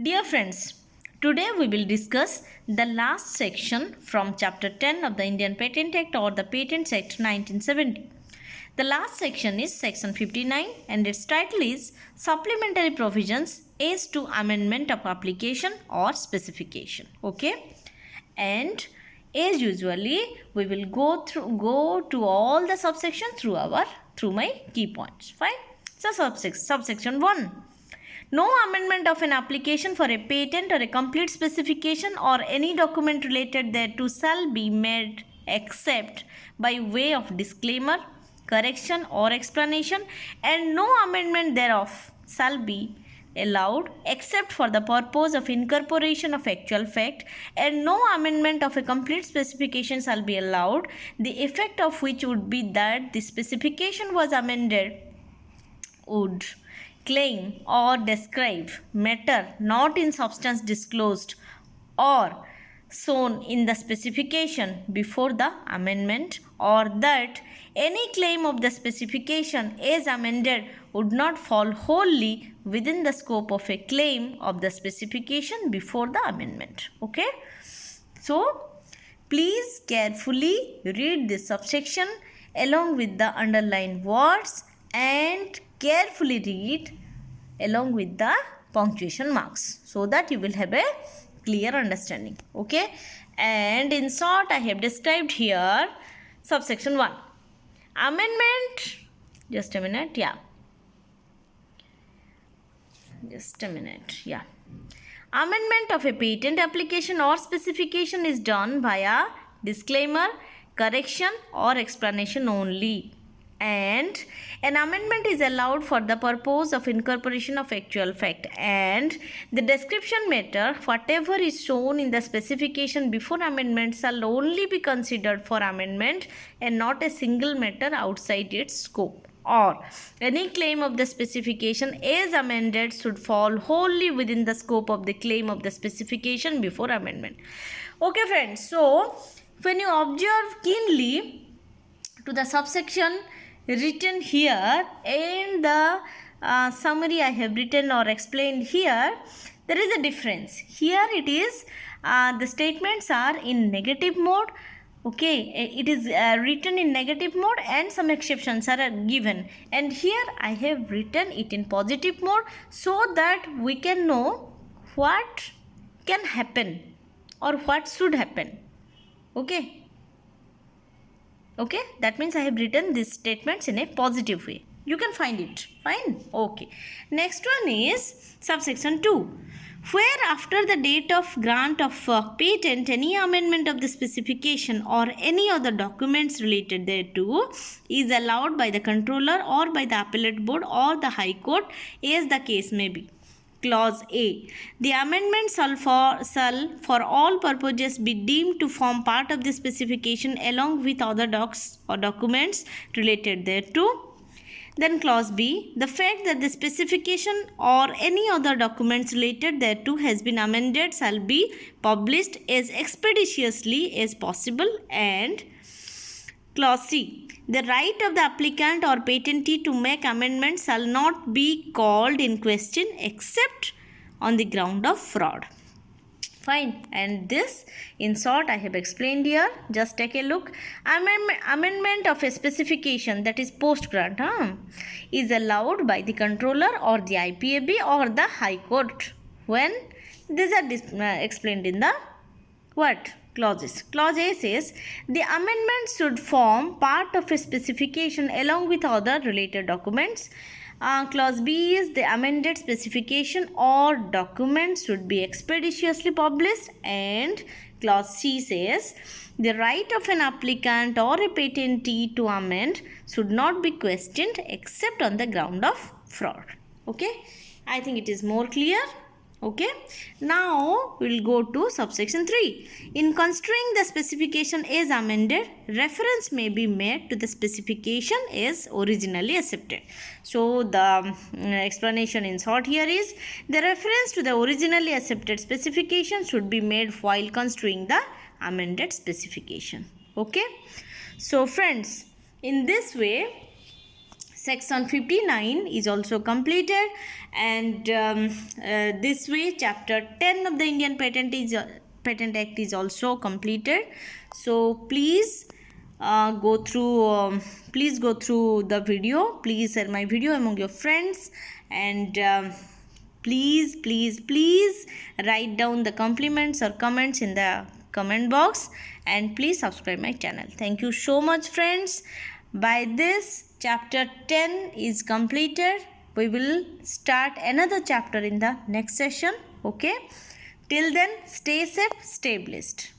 Dear friends, today we will discuss the last section from chapter 10 of the Indian Patent Act or the Patents Act 1970. The last section is section 59 and its title is Supplementary Provisions as to Amendment of Application or Specification. Okay? And as usually we will go to all the subsections through my key points. Fine? So subsection 1. No amendment of an application for a patent or a complete specification or any document related thereto shall be made except by way of disclaimer, correction or explanation, and no amendment thereof shall be allowed except for the purpose of incorporation of actual fact, and no amendment of a complete specification shall be allowed, the effect of which would be that the specification was amended would claim or describe matter not in substance disclosed or shown in the specification before the amendment, or that any claim of the specification as amended would not fall wholly within the scope of a claim of the specification before the amendment. Okay, so please carefully read this subsection along with the underlined words and carefully read along with the punctuation marks so that you will have a clear understanding. Okay, and in short I have described here subsection 1 amendment. Just a minute. Amendment of a patent application or specification is done via disclaimer, correction or explanation only, and an amendment is allowed for the purpose of incorporation of actual fact, and the description matter whatever is shown in the specification before amendment shall only be considered for amendment and not a single matter outside its scope, or any claim of the specification as amended should fall wholly within the scope of the claim of the specification before amendment. Okay friends, so when you observe keenly to the subsection written here and the summary I have written or explained here, there is a difference. Here it is the statements are in negative mode. Okay, it is written in negative mode and some exceptions are given, and here I have written it in positive mode so that we can know what can happen or what should happen. Okay, that means I have written these statements in a positive way. You can find it. Fine. Okay, next one is subsection 2, where after the date of grant of patent any amendment of the specification or any other documents related thereto is allowed by the controller or by the appellate board or the high court as the case may be. Clause A. The amendment shall for all purposes be deemed to form part of the specification along with other docs or documents related thereto. Then clause B. The fact that the specification or any other documents related thereto has been amended shall be published as expeditiously as possible. And clause C. The right of the applicant or patentee to make amendments shall not be called in question except on the ground of fraud. Fine, and this in short I have explained here. Just take a look. Amendment of a specification, that is post grant, is allowed by the controller or the IPAB or the high court when these are explained in the what clauses. Clause A says the amendment should form part of a specification along with other related documents. Clause B is the amended specification or documents should be expeditiously published, and clause C says the right of an applicant or a patentee to amend should not be questioned except on the ground of fraud. Okay, I think it is more clear. Okay, now we will go to subsection 3. In construing the specification as amended, reference may be made to the specification as originally accepted. So the explanation in short here is the reference to the originally accepted specification should be made while construing the amended specification. Okay, so friends, in this way Section 59 is also completed, and this way chapter 10 of the Indian Patent Act is also completed. So please go through the video. Please share my video among your friends, and please write down the compliments or comments in the comment box, and please subscribe my channel. Thank you so much, friends. By this, chapter 10 is completed. We will start another chapter in the next session. Okay, till then, stay safe, stay blessed.